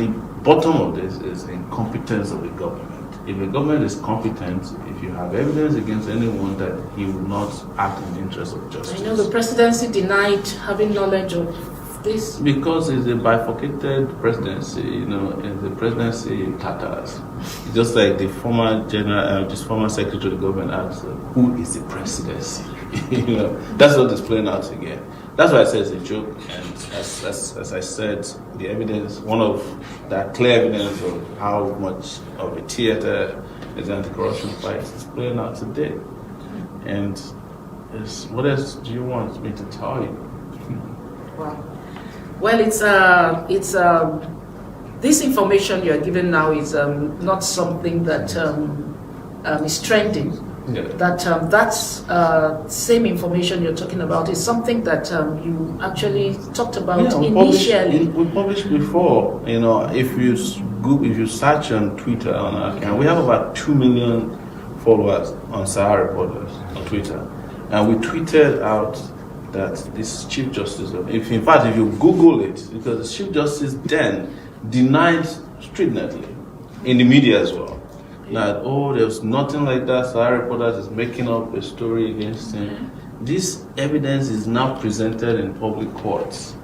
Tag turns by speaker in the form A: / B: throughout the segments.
A: the bottom of this is the incompetence of the government. If the government is competent, if you have evidence against anyone, that he will not act in the interest of justice.
B: I know the presidency denied having knowledge of this.
A: Because it's a bifurcated presidency, and the presidency tatters. Just like the former secretary of the government asked, who is the presidency? That's what is playing out again. That's why I say it's a joke, and as I said, the evidence, one of that clear evidence of how much of a theater is anti-corruption fight is playing out today. And what else do you want me to tell you?
B: Wow. Well, this information you are given now is not something that is trending.
A: Yeah.
B: That's same information you're talking about is something that you actually talked about initially.
A: We published before. If you search on Twitter on our account, we have about 2 million followers on Sahara Reporters on Twitter, and we tweeted out that this Chief Justice, if you Google it, because the Chief Justice then denied stridently in the media as well, that, there's nothing like that, Sahara Reporters is making up a story against him. This evidence is now presented in public courts,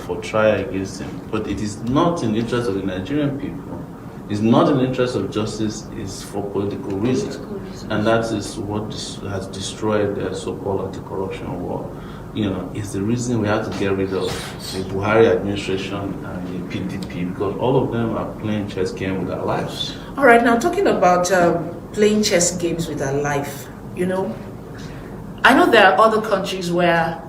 A: for trial against him. But it is not in the interest of the Nigerian people. It's not in the interest of justice, it's for political reasons. And that is what has destroyed the so-called anti-corruption war. It's the reason we have to get rid of the Buhari administration and the PDP, because all of them are playing chess game with our lives.
B: All right, now talking about playing chess games with our life, I know there are other countries where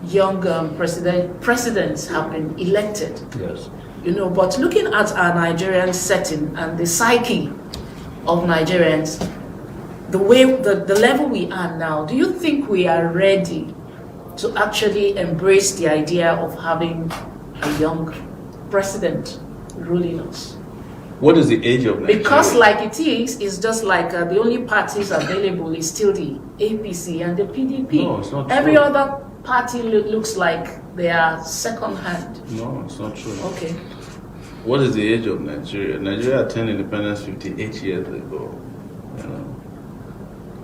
B: young presidents have been elected.
A: Yes.
B: But looking at our Nigerian setting and the psyche of Nigerians, the level we are now, do you think we are ready to actually embrace the idea of having a young president ruling us?
A: What is the age of Nigeria?
B: Because like it's just like the only parties available is still the APC and the PDP.
A: No, it's not true.
B: Every other party looks like they are second hand.
A: No, it's not true.
B: Okay.
A: What is the age of Nigeria? Nigeria attained independence 58 years ago.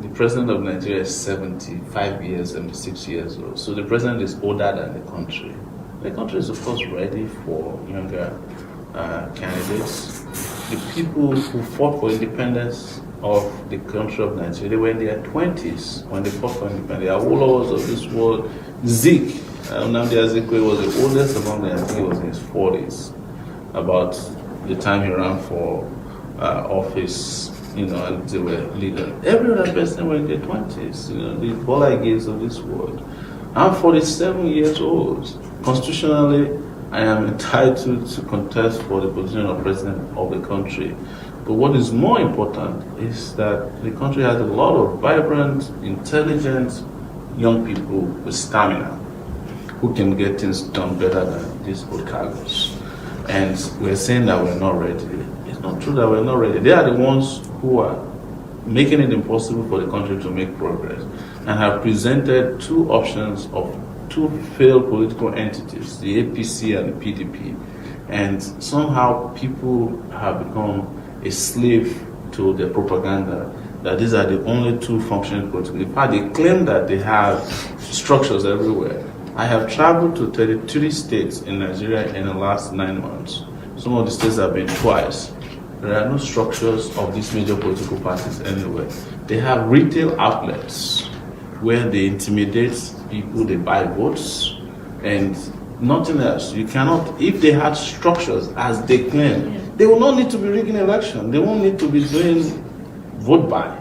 A: The president of Nigeria is 75 years, 76 years old. So the president is older than the country. The country is, of course, ready for younger candidates. The people who fought for independence of the country of Nigeria, they were in their 20s when they fought for independence. The Awolowos of this world, Zik, Nnamdi Azikiwe was the oldest among them. I think he was in his 40s, about the time he ran for office, and they were leaders. Every other person were in their 20s, the Bola Iges of this world. I'm 47 years old. Constitutionally, I am entitled to contest for the position of president of the country. But what is more important is that the country has a lot of vibrant, intelligent young people with stamina who can get things done better than these old cargos. And we're saying that we're not ready. It's not true that we're not ready. They are the ones who are making it impossible for the country to make progress and have presented two options of two failed political entities, the APC and the PDP. And somehow people have become a slave to their propaganda that these are the only two functioning political parties. They claim that they have structures everywhere. I have traveled to 33 states in Nigeria in the last 9 months. Some of the states have been twice. There are no structures of these major political parties anywhere. They have retail outlets where they intimidate people, they buy votes, and nothing else. You cannot, if they had structures as they claim, they will not need to be rigging election. They won't need to be doing vote buying.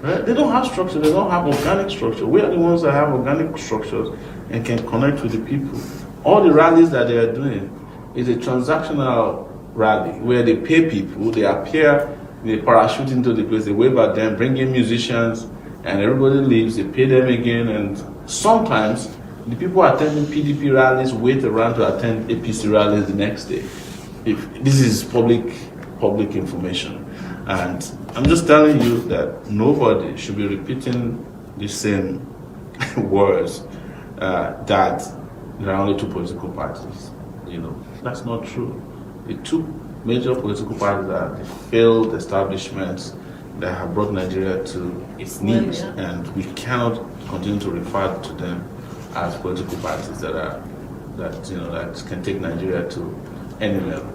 A: Right? They don't have structure, they don't have organic structure. We are the ones that have organic structures and can connect with the people. All the rallies that they are doing is a transactional rally where they pay people, they appear, they parachute into the place, they wave at them, bring in musicians, and everybody leaves, they pay them again, and sometimes the people attending PDP rallies wait around to attend APC rallies the next day. If this is public information. And I'm just telling you that nobody should be repeating the same words that there are only two political parties. That's not true. the two major political parties are the failed establishments that have brought Nigeria to its knees, and we cannot continue to refer to them as political parties that can take Nigeria to any level.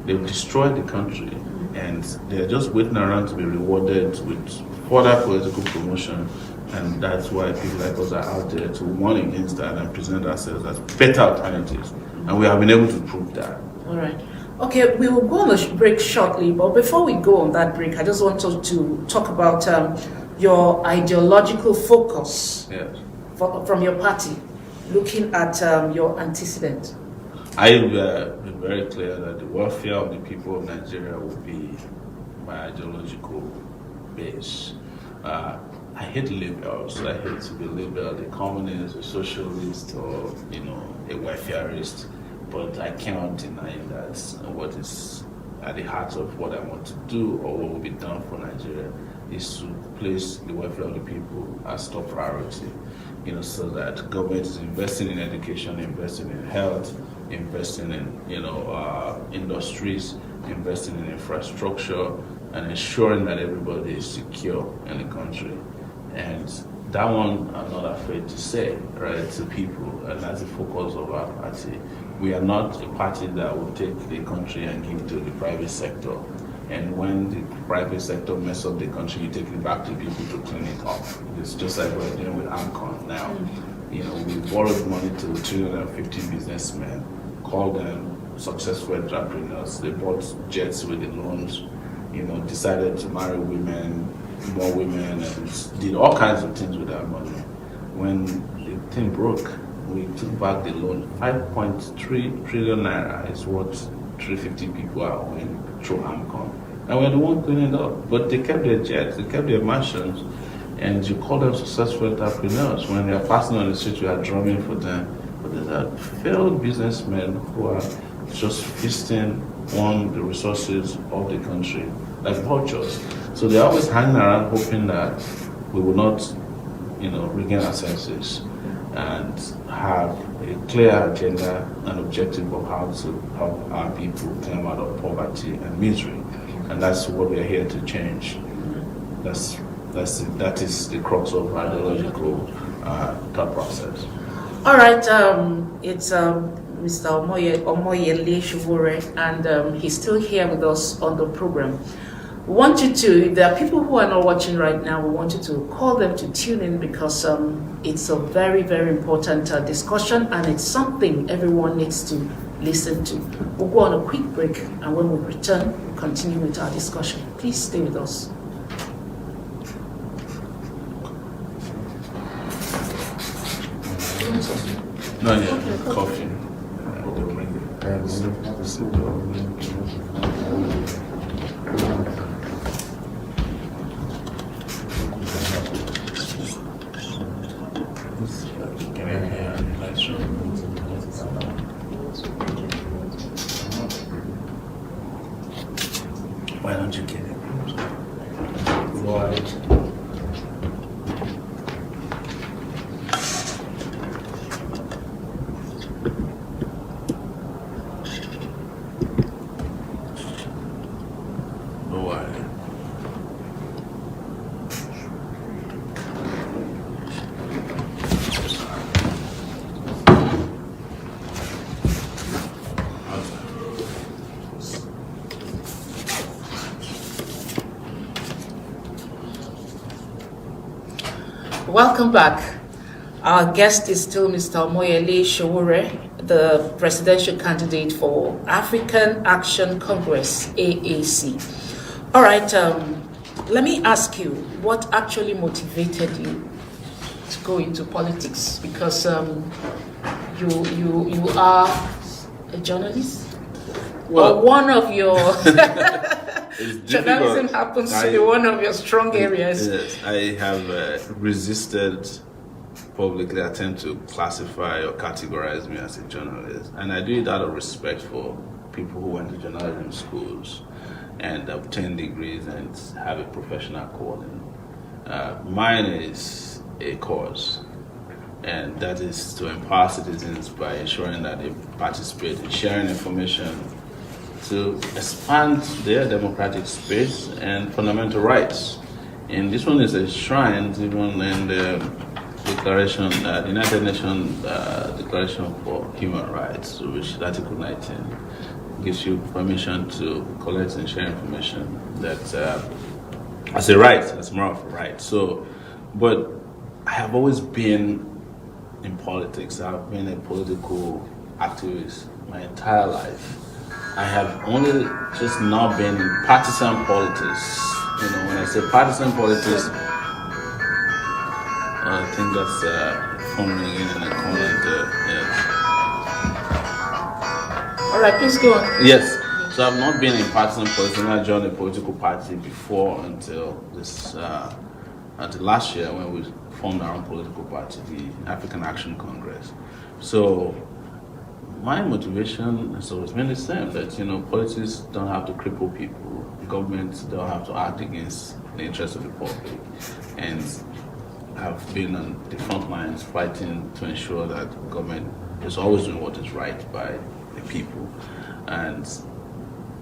A: They've destroyed the country, and they're just waiting around to be rewarded with further political promotion, and that's why people like us are out there to warn against that and present ourselves as better alternatives, and we have been able to prove that.
B: All right. Okay, we will go on a break shortly, but before we go on that break, I just want to talk about your ideological focus.
A: Yes.
B: From your party, looking at your antecedent.
A: I've been very clear that the welfare of the people of Nigeria will be my ideological base. I hate labels. I hate to be labeled a communist, a socialist, or a welfareist. But I cannot deny that what is at the heart of what I want to do or what will be done for Nigeria is to place the welfare of the people as top priority. So that government is investing in education, investing in health, investing in industries, investing in infrastructure, and ensuring that everybody is secure in the country. And that one I'm not afraid to say, right, to people, and that's the focus of our party. We are not a party that will take the country and give to the private sector. And when the private sector mess up the country, you take it back to people to clean it up. It's just like we're doing with AMCON now. We borrowed money to 250 businessmen, called them successful entrepreneurs. They bought jets with the loans, decided to marry women, more women, and did all kinds of things with that money. When the thing broke, we took back the loan. 5.3 trillion naira is what 350 people are owing through AMCON. And we're the one cleaning it up. But they kept their jets, they kept their mansions, and you call them successful entrepreneurs. When they're passing on the street, you are drumming for them. But there's are failed businessmen who are just feasting on the resources of the country, like vultures. So they're always hanging around hoping that we will not, regain our senses and have a clear agenda and objective of how to help our people climb out of poverty and misery. And that's what we're here to change. That is the crux of our ideological thought process.
B: All right, it's Mr. Omoyele Sowore, and he's still here with us on the program. We want you to, if there are people who are not watching right now, we want you to call them to tune in because it's a very, very important discussion, and it's something everyone needs to listen to. We'll go on a quick break, and when we return, we'll continue with our discussion. Please stay with us.
A: No, yeah, coffee. Why don't you get it? Right.
B: Welcome back. Our guest is still Mr. Omoyele Sowore, the presidential candidate for African Action Congress, AAC. All right, let me ask you, what actually motivated you to go into politics? Because you are a journalist? Well, or one of your... Journalism happens to be one of your strong areas.
A: Yes, I have resisted publicly attempt to classify or categorize me as a journalist. And I do it out of respect for people who went to journalism schools and obtained degrees and have a professional calling. Mine is a cause, and that is to empower citizens by ensuring that they participate in sharing information, to expand their democratic space and fundamental rights. And this one is enshrined even in the Declaration, the United Nations Declaration for Human Rights, which Article 19 gives you permission to collect and share information that as a right, as more of a right. So, but I have always been in politics. I've been a political activist my entire life. I have only just now been in partisan politics. You know, when I say partisan politics, I think that's phone ringing in the corner there. Yes.
B: All right, please go on.
A: Yes. So I've not been in partisan politics. I joined a political party before until until last year when we formed our own political party, the African Action Congress. So my motivation has always been the same, that, you know, politics don't have to cripple people. Governments don't have to act against the interests of the public. And I've been on the front lines fighting to ensure that government is always doing what is right by the people. And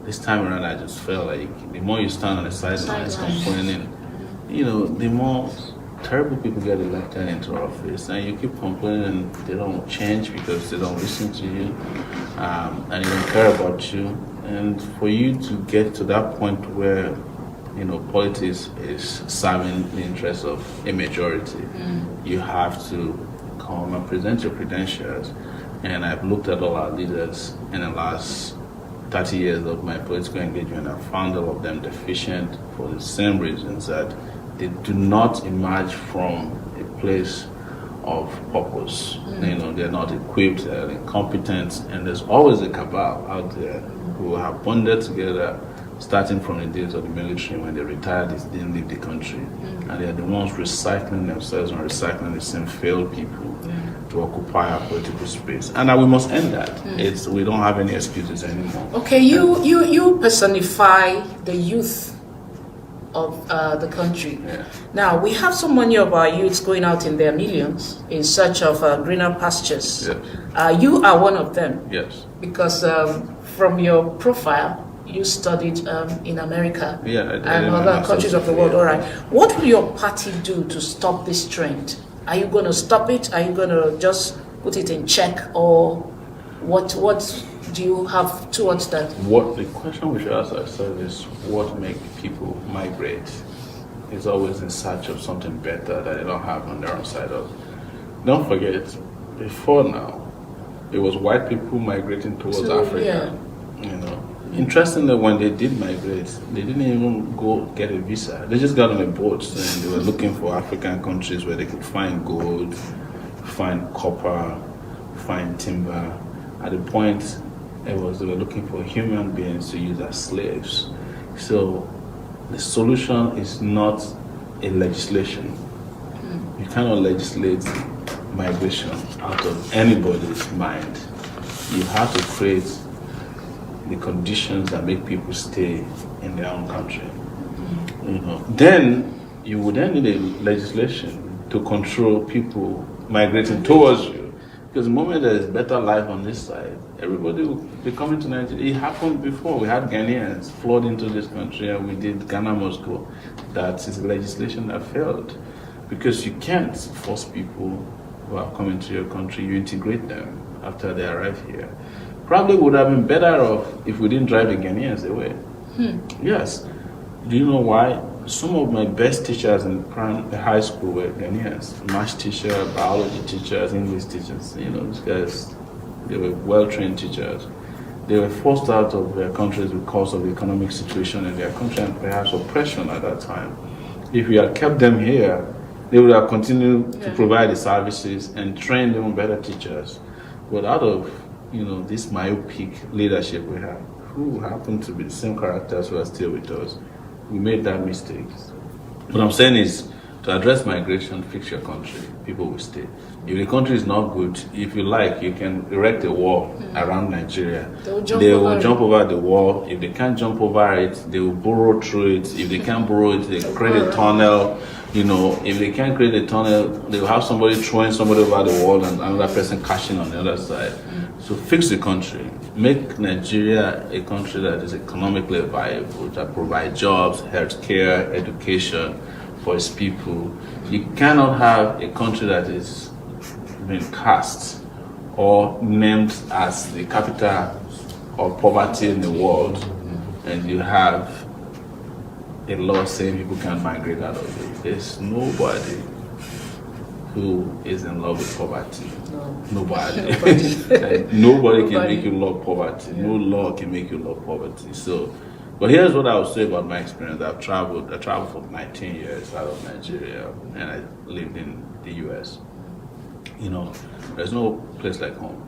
A: this time around, I just felt like the more you stand on the sidelines complaining, you know, the more terrible people get elected into office, and you keep complaining they don't change because they don't listen to you, and they don't care about you. And for you to get to that point where, you know, politics is serving the interests of a majority, you have to come and present your credentials. And I've looked at all our leaders in the last 30 years of my political engagement. I found all of them deficient for the same reasons, that they do not emerge from a place of purpose. You know, they're not equipped, they're incompetent, and there's always a cabal out there who have bonded together, starting from the days of the military when they retired, they didn't leave the country. And they're the ones recycling themselves and recycling the same failed people to occupy our political space. And we must end that. We don't have any excuses anymore.
B: Okay, you personify the youth of the country.
A: Yeah.
B: Now, we have so many of our youths going out in their millions in search of greener pastures.
A: Yes.
B: You are one of them.
A: Yes.
B: Because from your profile, you studied in America and other countries of the world. All right. What will your party do to stop this trend? Are you going to stop it? Are you going to just put it in check? Or what do you have towards that?
A: What the question we should ask ourselves is, what makes people migrate? It's always in search of something better that they don't have on their own side of. Don't forget, before now, it was white people migrating towards Africa. You know, interestingly, when they did migrate, they didn't even go get a visa. They just got on a boat and they were looking for African countries where they could find gold, find copper, find timber. At the point, they were looking for human beings to use as slaves. So the solution is not a legislation. You cannot legislate migration out of anybody's mind. You have to create the conditions that make people stay in their own country. You know, then you would then need a legislation to control people migrating towards you. Because the moment there is better life on this side, everybody will be coming to Nigeria. It happened before. We had Ghanaians flood into this country, and we did Ghana-Moscow. That is legislation that failed. Because you can't force people who have come into your country, you integrate them after they arrive here. Probably would have been better off if we didn't drive the Ghanaians away. Yes. Do you know why? Some of my best teachers in high school were Ghanaians. Math teacher, biology teachers, English teachers. You know, these guys, they were well-trained teachers. They were forced out of their countries because of the economic situation in their country and perhaps oppression at that time. If we had kept them here, they would have continued to provide the services and trained even better teachers. But out of, you know, this myopic leadership we have, who happen to be the same characters who are still with us, we made that mistake. What I'm saying is, to address migration, fix your country. People will stay. If the country is not good, if you like, you can erect a wall around Nigeria. They will jump over the wall. If they can't jump over it, they will burrow through it. If they can't burrow it, they create a tunnel. You know, if they can't create a tunnel, they will have somebody throwing somebody over the wall and another person catching on the other side. So fix the country. make Nigeria a country that is economically viable, that provides jobs, healthcare, education for its people. You cannot have a country that is being cast or named as the capital of poverty in the world, and you have a law saying people can migrate out of it. There's nobody who is in love with poverty.
B: No.
A: Nobody. Like, nobody can
B: Nobody.
A: make you love poverty.
B: Yeah.
A: No law can make you love poverty. So, but here's what I would say about my experience. I traveled for 19 years out of Nigeria, and I lived in the US. You know, there's no place like home.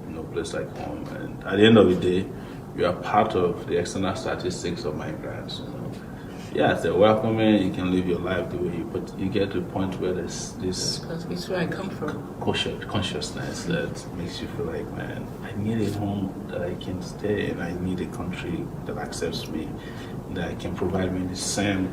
A: No place like home. And at the end of the day, you are part of the external statistics of migrants. You know. Yes, they're welcoming, you can live your life the way you, but you get to a point where there's this
B: Because it's where I come from.
A: consciousness that makes you feel like, man, I need a home that I can stay in. I need a country that accepts me, that can provide me the same,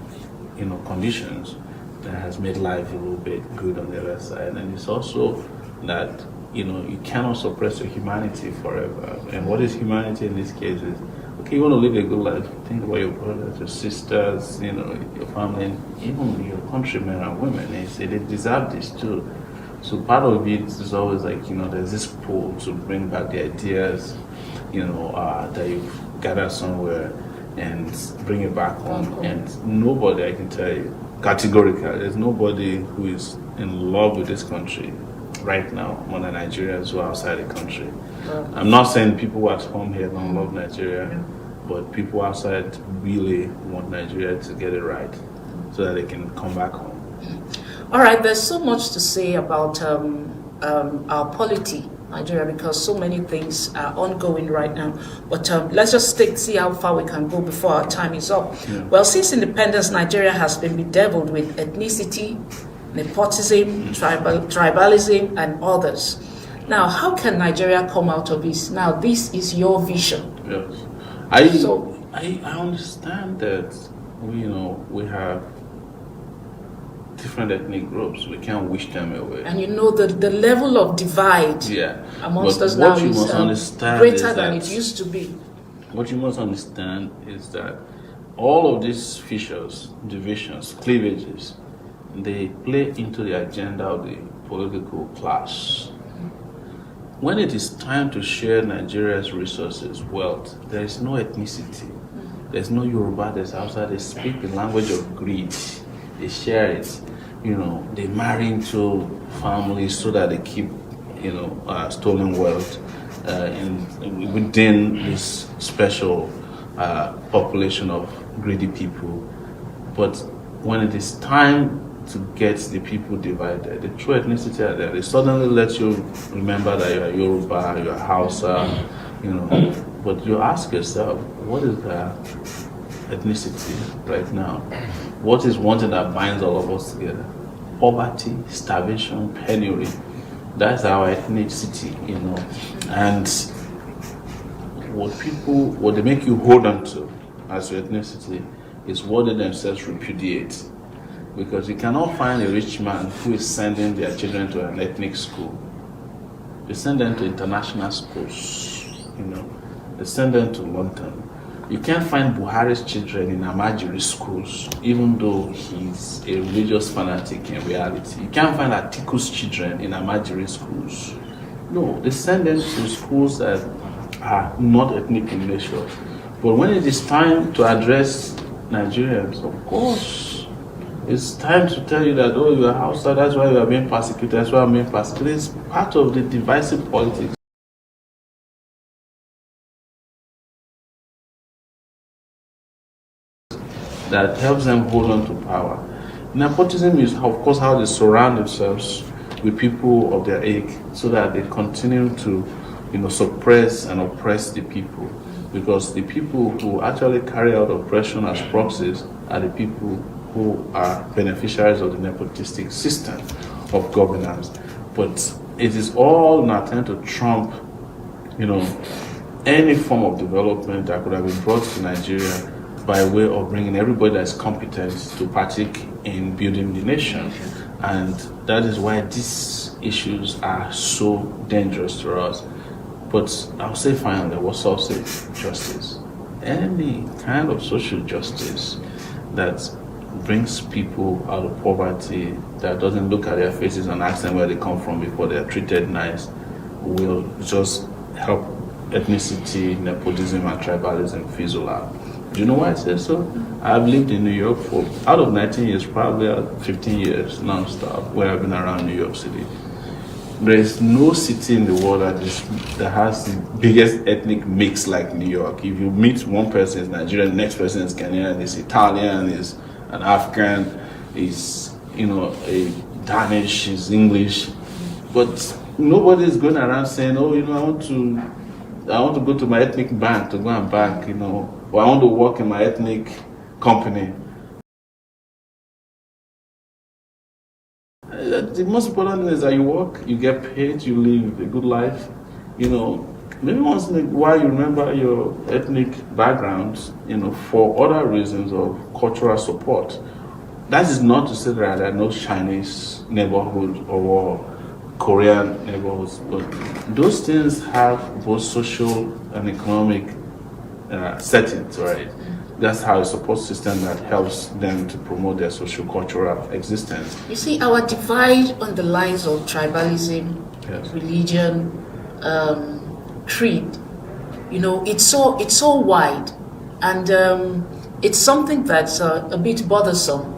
A: conditions that has made life a little bit good on the other side. And it's also that, you cannot suppress your humanity forever. And what is humanity in this case is, okay, you want to live a good life, think about your brothers, your sisters, your family, and even your countrymen and women. They say they deserve this too. So part of it is always like, there's this pull to bring back the ideas, that you've gathered somewhere and bring it back home. And nobody, I can tell you, categorically, there's nobody who is in love with this country right now more than Nigerians who are outside the country. I'm not saying people who are at home here don't love Nigeria, but people outside really want Nigeria to get it right so that they can come back home.
B: All right, there's so much to say about our polity, Nigeria, because so many things are ongoing right now. But let's just see how far we can go before our time is up.
A: Yeah.
B: Well, since independence, Nigeria has been bedeviled with ethnicity, nepotism, tribalism, and others. Now, how can Nigeria come out of this? Now, this is your vision.
A: Yes. I understand that we have different ethnic groups. We can't wish them away.
B: And the level of divide amongst us now is greater than it used to be.
A: What you must understand is that all of these fissures, divisions, cleavages, they play into the agenda of the political class. When it is time to share Nigeria's resources, wealth, there is no ethnicity. There's no Yoruba, there's Hausa. They speak the language of greed. They share it. They marry into families so that they keep, stolen wealth within this special population of greedy people. But when it is time to get the people divided, the true ethnicity are there. They suddenly let you remember that you are Yoruba, you are Hausa, but you ask yourself, what is the ethnicity right now? What is one thing that binds all of us together? Poverty, starvation, penury. That's our ethnicity, And what they make you hold on to as your ethnicity is what they themselves repudiate. Because you cannot find a rich man who is sending their children to an ethnic school. They send them to international schools, They send them to London. You can't find Buhari's children in Amajiri schools, even though he's a religious fanatic in reality. You can't find Atiku's children in Amajiri schools. No, they send them to schools that are not ethnic in nature. But when it is time to address Nigerians, of course, it's time to tell you that, you are Hausa, that's why you are being persecuted, that's why I'm being persecuted. It's part of the divisive politics. That helps them hold on to power. Nepotism is, of course, how they surround themselves with people of their age so that they continue to, suppress and oppress the people. Because the people who actually carry out oppression as proxies are the people who are beneficiaries of the nepotistic system of governance. But it is all an attempt to trump, any form of development that could have been brought to Nigeria by way of bringing everybody that's competent to partake in building the nation. And that is why these issues are so dangerous to us. But I'll say finally, what's also justice? Any kind of social justice that brings people out of poverty, that doesn't look at their faces and ask them where they come from before they're treated nice, will just help ethnicity, nepotism, and tribalism fizzle out. Do you know why I say so? I've lived in New York for, out of 19 years, probably 15 years non-stop, where I've been around New York City. There is no city in the world that has the biggest ethnic mix like New York. If you meet one person is Nigerian, the next person is Kenyan, is Italian, is an African, is a Danish, is English, but nobody is going around saying, oh, I want to go to my ethnic bank to go and bank, or I want to work in my ethnic company. The most important thing is that you work, you get paid, you live a good life. Maybe once in a while you remember your ethnic background, for other reasons of cultural support. That is not to say that there are no Chinese neighborhoods or Korean neighborhoods, but those things have both social and economic settings, right? That's how a support system that helps them to promote their social-cultural existence.
B: You see, our divide on the lines of tribalism,
A: Yes.
B: religion, creed, it's so wide, and it's something that's a bit bothersome.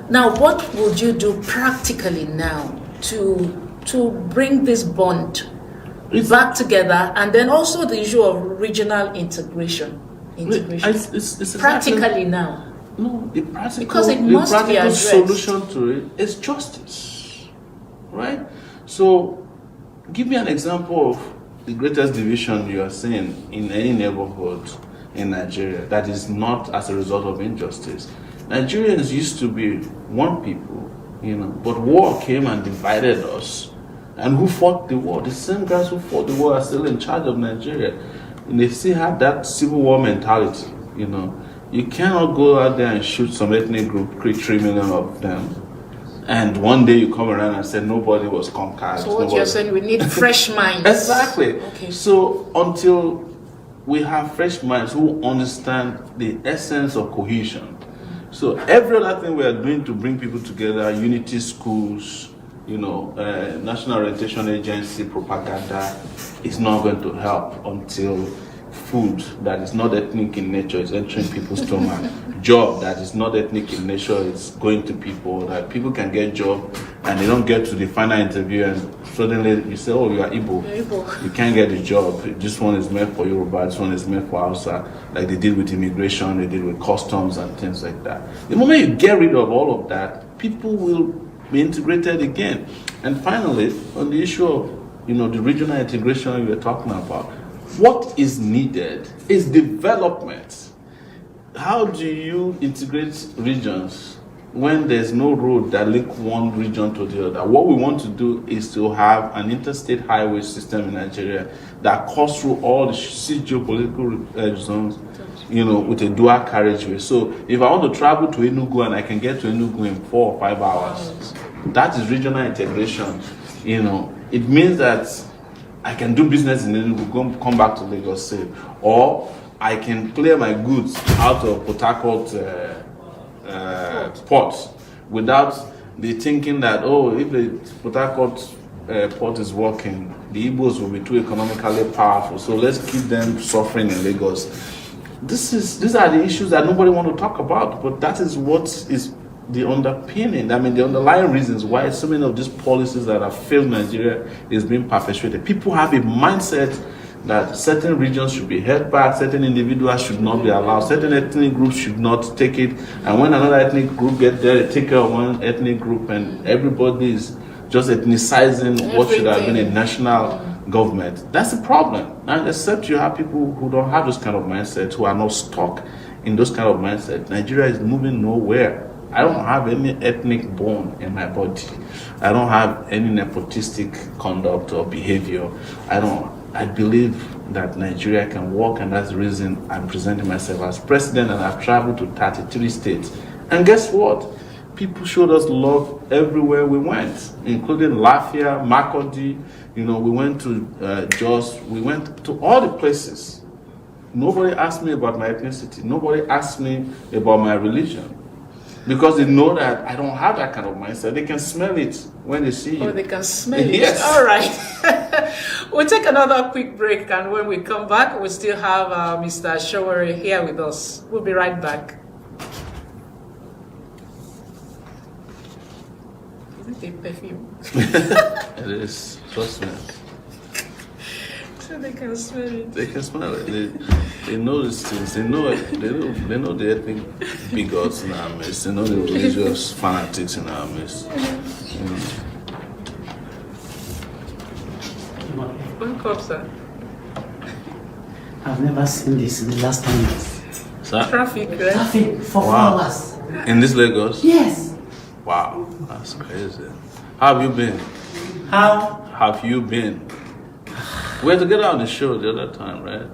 B: Now, what would you do practically now to bring this bond back together, and then also the issue of regional integration?
A: It's
B: Practically now.
A: No, the practical,
B: Because it must be addressed.
A: solution to it is justice, right? So, give me an example of the greatest division you are seeing in any neighborhood in Nigeria that is not as a result of injustice. Nigerians used to be one people, but war came and divided us. And who fought the war? The same guys who fought the war are still in charge of Nigeria. And they still have that civil war mentality, You cannot go out there and shoot some ethnic group, create 3 million of them, and one day you come around and say nobody was conquered.
B: So what you're saying, we need fresh minds.
A: Exactly.
B: Okay.
A: So until we have fresh minds who understand the essence of cohesion. So every other thing we are doing to bring people together, unity schools, National Orientation Agency propaganda, is not going to help until food that is not ethnic in nature is entering people's stomach. Job that is not ethnic in nature is going to people, that people can get job and they don't get to the final interview and suddenly you say, oh, you are Igbo. You can't get the job. This one is meant for Yoruba, this one is meant for Hausa. Like they did with immigration, they did with customs and things like that. The moment you get rid of all of that, people will be integrated again. And finally, on the issue of the regional integration we were talking about, what is needed is development. How do you integrate regions when there's no road that link one region to the other? What we want to do is to have an interstate highway system in Nigeria that cuts through all the six geopolitical zones, with a dual carriageway. So if I want to travel to Enugu and I can get to Enugu in 4 or 5 hours, that is regional integration. It means that I can do business in Enugu, come back to Lagos safe, or I can clear my goods out of Port Harcourt port without the thinking that, if the Port Harcourt port is working, the Igbos will be too economically powerful, so let's keep them suffering in Lagos. These are the issues that nobody wants to talk about, but that is what is the underpinning, the underlying reasons why so many of these policies that have failed Nigeria is being perpetuated. People have a mindset that certain regions should be held back, certain individuals should not be allowed, certain ethnic groups should not take it, and when another ethnic group gets there, they take care of one ethnic group, and everybody is just ethnicizing what should have been a national government. That's the problem. And except you have people who don't have those kind of mindsets, who are not stuck in those kind of mindsets, Nigeria is moving nowhere. I don't have any ethnic bone in my body. I don't have any nepotistic conduct or behavior. I believe that Nigeria can work, and that's the reason I'm presenting myself as president, and I've traveled to 33 states. And guess what? people showed us love everywhere we went, including Lafayette, Makurdi. We went to Jos. We went to all the places. Nobody asked me about my ethnicity. Nobody asked me about my religion. Because they know that I don't have that kind of mindset. They can smell it when they see you.
B: Oh, they can smell it.
A: Yes.
B: All right. We'll take another quick break, and when we come back, we'll still have Mr. Sowore here with us. We'll be right back. Is it a perfume?
A: It is. Trust me.
B: So they can smell it.
A: They can smell it. They know these things. They know it. They know the ethnic bigots in our midst. They know the religious fanatics in our midst.
B: Welcome, sir.
C: I've never seen this in the last 10 years.
A: Sir?
B: Traffic, right?
C: Traffic for
A: Wow.
C: 4 hours.
A: In this Lagos?
C: Yes.
A: Wow, that's crazy. How have you been?
C: How?
A: Have you been? We had to get on the show the other time, right?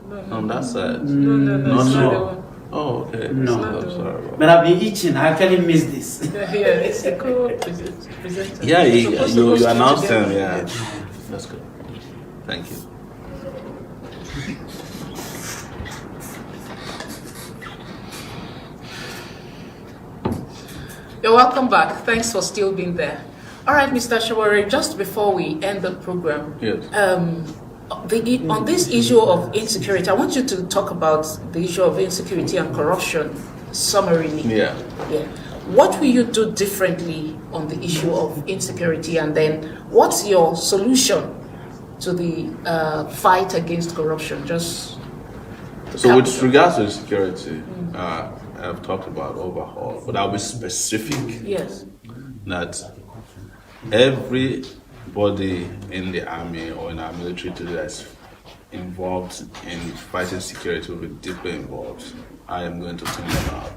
B: No,
A: On that side.
B: no, it's not the
C: no.
B: one.
A: Oh, okay.
C: No.
A: I'm sorry about
C: But I've been itching. I actually missed this.
B: Yeah, it's a co-presenter.
A: Yeah, you
B: Supposed to
A: announced
B: together.
A: them, yeah. That's good. Thank you.
B: You're welcome back. Thanks for still being there. All right, Mr. Sowore, just before we end the program,
A: Yes.
B: on this issue of insecurity, I want you to talk about the issue of insecurity and corruption summarily.
A: Yeah.
B: Yeah. What will you do differently on the issue of insecurity, and then what's your solution to the fight against corruption? Just
A: So with regards to insecurity, I've talked about overhaul, but I'll be specific
B: yes.
A: that everybody in the army or in our military today that's involved in fighting security will be deeply involved. I am going to turn them out.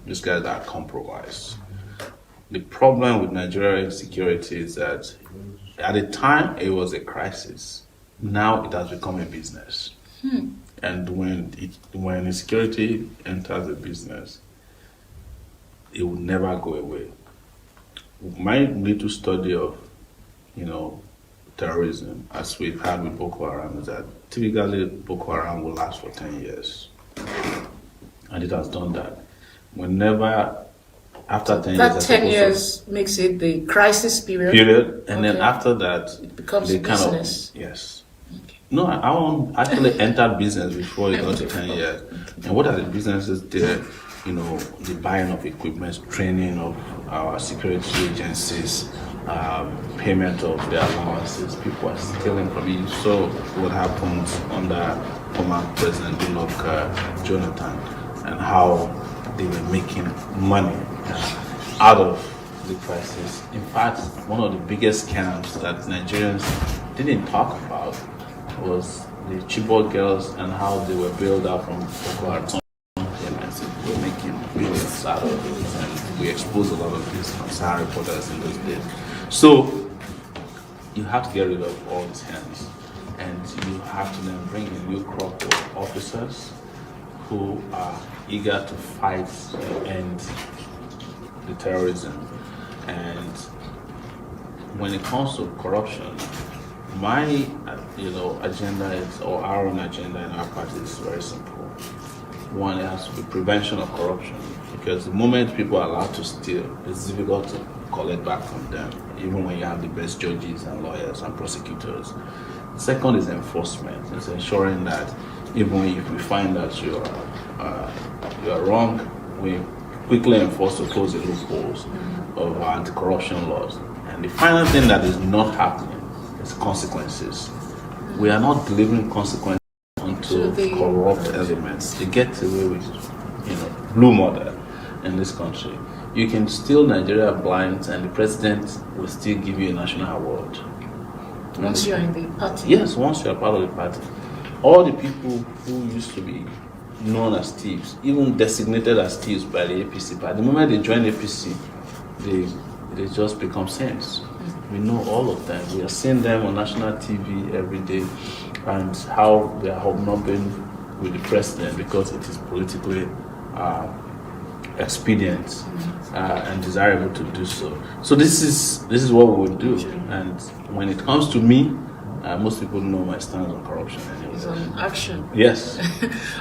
A: These guys are compromised. The problem with Nigeria insecurity is that at the time it was a crisis. Now it has become a business. And when insecurity enters a business, it will never go away. My little study of, terrorism, as we've had with Boko Haram, is that typically Boko Haram will last for 10 years. And it has done that. Whenever, after 10
B: That
A: years...
B: 10 years makes it the crisis period.
A: And then
B: Okay.
A: after that...
B: It becomes
A: they
B: business.
A: Yes. No, I won't actually enter business before it got to 10 years. And what are the businesses there? The buying of equipment, training of our security agencies, payment of their allowances. People are stealing from you. So what happened under former President Goodluck Jonathan, and how they were making money out of the crisis. In fact, one of the biggest scams that Nigerians didn't talk about was the Chibok girls and how they were bailed out from Boko Haram. We're making billions out of it, and we expose a lot of these concerned reporters in those days. So you have to get rid of all these hands, and you have to then bring a new crop of officers who are eager to fight and end the terrorism. And when it comes to corruption, my agenda is, or our own agenda in our party is very simple. One, it has to be prevention of corruption, because the moment people are allowed to steal, it's difficult to collect back from them, even when you have the best judges and lawyers and prosecutors. Second is enforcement. It's ensuring that even if we find that you are wrong, we quickly enforce to close the loopholes of our anti-corruption laws. And the final thing that is not happening is consequences. We are not delivering consequences onto corrupt elements. They get away with, blue model in this country. You can steal Nigeria blind, and the president will still give you a national award.
B: Once you're in the party.
A: Yes, once you're part of the party. All the people who used to be known as thieves, even designated as thieves by the APC, but the moment they join APC, they just become saints. We know all of them. We are seeing them on national TV every day, and how they are hobnobbing with the president because it is politically expedient and desirable to do so. So this is what we would do. And when it comes to me, most people know my stance on corruption anyway.
B: It's on action.
A: Yes.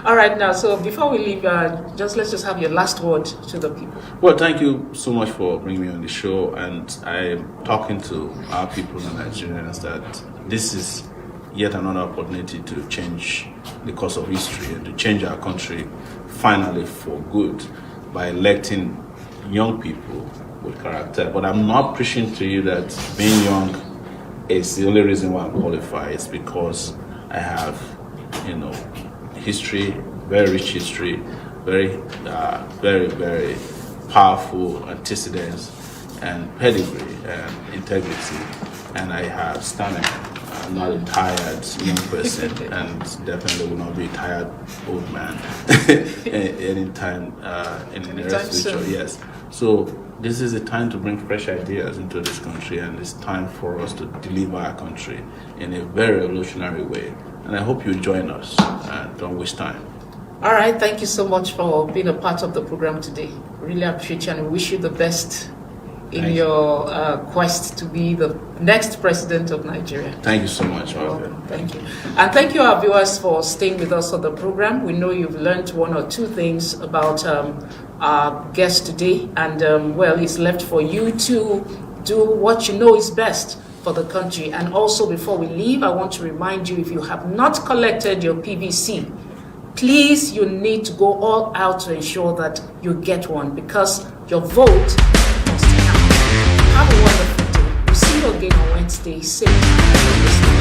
B: All right, now, so before we leave, let's just have your last word to the people.
A: Well, thank you so much for bringing me on the show. And I'm talking to our people and Nigerians that this is yet another opportunity to change the course of history and to change our country finally for good by electing young people with character. But I'm not preaching to you that being young is the only reason why I'm qualified. It's because I have, history, very rich history, very, very powerful antecedents and pedigree and integrity, and I have stamina. I'm not a tired young person, and definitely will not be a tired old man anytime in the near future. Yes. So this is a time to bring fresh ideas into this country, and it's time for us to deliver our country in a very revolutionary way. And I hope you join us and don't waste time.
B: All right. Thank you so much for being a part of the program today. Really appreciate you and wish you the best in your quest to be the next president of Nigeria.
A: Thank you so much.
B: Thank you. And thank you, our viewers, for staying with us on the program. We know you've learned one or two things about our guest today. And, it's left for you to do what you know is best for the country. And also, before we leave, I want to remind you, if you have not collected your PVC, please, you need to go all out to ensure that you get one, because your vote must count. Have a wonderful day. We'll see you again on Wednesday. Same time.